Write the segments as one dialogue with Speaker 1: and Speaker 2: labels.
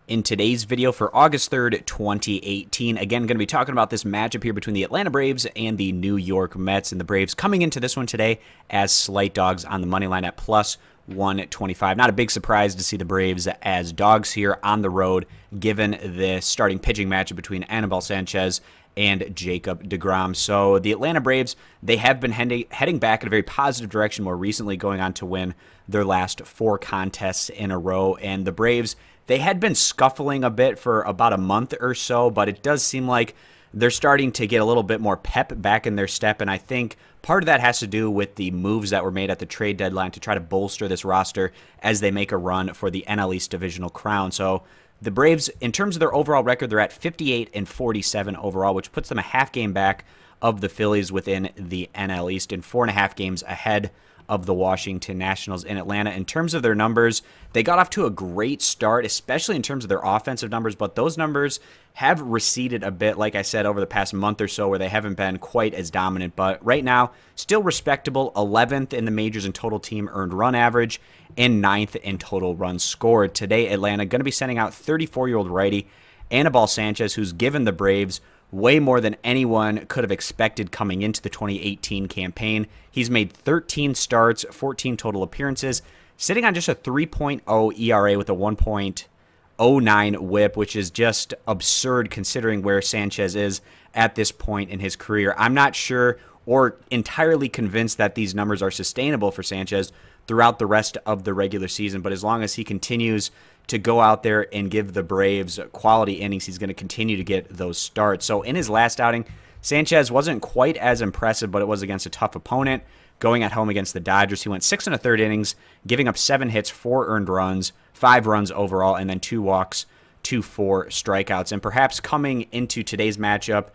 Speaker 1: In today's video for August 3rd, 2018, again, going to be talking about this matchup here between the Atlanta Braves and the New York Mets. And the Braves coming into this one today as slight dogs on the money line at plus 125. Not a big surprise to see the Braves as dogs here on the road, given the starting pitching matchup between Anibal Sanchez and Jacob deGrom. So the Atlanta Braves, they have been heading back in a very positive direction more recently, going on to win their last 4 contests in a row. And the Braves, they had been scuffling a bit for about a month or so, but it does seem like they're starting to get a little bit more pep back in their step, and I think part of that has to do with the moves that were made at the trade deadline to try to bolster this roster as they make a run for the NL East divisional crown. So the Braves, in terms of their overall record, they're at 58-47 overall, which puts them a half game back of the Phillies within the NL East and 4.5 games ahead of the Washington Nationals in Atlanta. In terms of their numbers, they got off to a great start, especially in terms of their offensive numbers, but those numbers have receded a bit, like I said, over the past month or so, where they haven't been quite as dominant. But right now, still respectable, 11th in the majors in total team earned run average and 9th in total runs scored. Today, Atlanta going to be sending out 34-year-old righty Anibal Sanchez, who's given the Braves way more than anyone could have expected coming into the 2018 campaign. He's made 13 starts, 14 total appearances, sitting on just a 3.0 ERA with a 1.09 whip, which is just absurd considering where Sanchez is at this point in his career. I'm not sure or entirely convinced that these numbers are sustainable for Sanchez throughout the rest of the regular season, but as long as he continues to go out there and give the Braves quality innings, he's going to continue to get those starts. So in his last outing, Sanchez wasn't quite as impressive, but it was against a tough opponent. Going at home against the Dodgers, he went 6 1/3 innings, giving up 7 hits, 4 earned runs, 5 runs overall, and then 2 walks, 4 strikeouts. And perhaps coming into today's matchup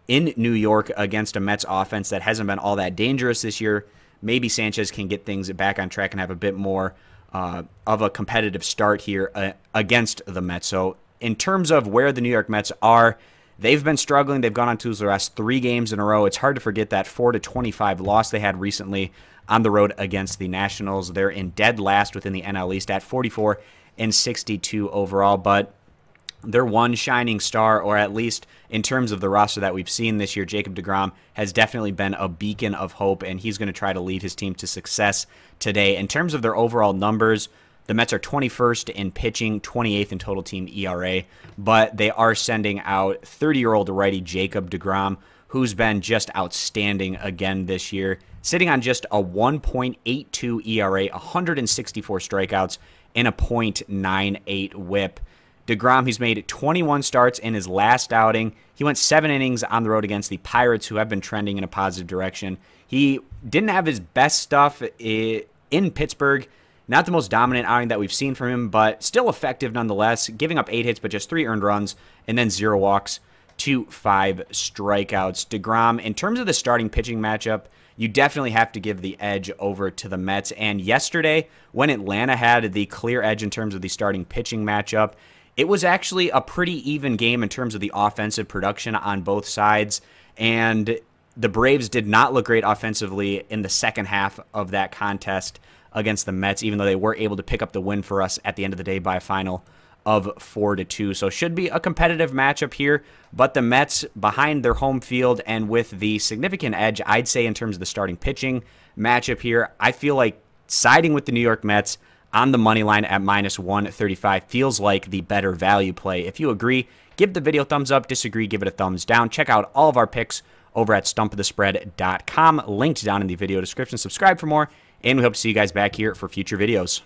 Speaker 1: in New York against a Mets offense that hasn't been all that dangerous this year, maybe Sanchez can get things back on track and have a bit more of a competitive start here against the Mets. So in terms of where the New York Mets are, they've been struggling. They've gone on to lose the last 3 games in a row. It's hard to forget that 4-25 loss they had recently on the road against the Nationals. They're in dead last within the NL East at 44-62 overall, but their one shining star, or at least in terms of the roster that we've seen this year, Jacob deGrom, has definitely been a beacon of hope, and he's going to try to lead his team to success today. In terms of their overall numbers, the Mets are 21st in pitching, 28th in total team ERA, but they are sending out 30-year-old righty Jacob deGrom, who's been just outstanding again this year, sitting on just a 1.82 ERA, 164 strikeouts, and a .98 whip. deGrom, he's made 21 starts in his last outing. He went 7 innings on the road against the Pirates, who have been trending in a positive direction. He didn't have his best stuff in Pittsburgh. Not the most dominant outing that we've seen from him, but still effective nonetheless, giving up 8 hits but just 3 earned runs and then 0 walks, 5 strikeouts. deGrom, in terms of the starting pitching matchup, you definitely have to give the edge over to the Mets. And yesterday, when Atlanta had the clear edge in terms of the starting pitching matchup, it was actually a pretty even game in terms of the offensive production on both sides, and the Braves did not look great offensively in the second half of that contest against the Mets, even though they were able to pick up the win for us at the end of the day by a final of 4-2. So should be a competitive matchup here, but the Mets behind their home field and with the significant edge, I'd say, in terms of the starting pitching matchup here, I feel like siding with the New York Mets on the money line at -135 feels like the better value play. If you agree, give the video a thumbs up. Disagree, give it a thumbs down. Check out all of our picks over at stumpofthespread.com. Linked down in the video description. Subscribe for more, and we hope to see you guys back here for future videos.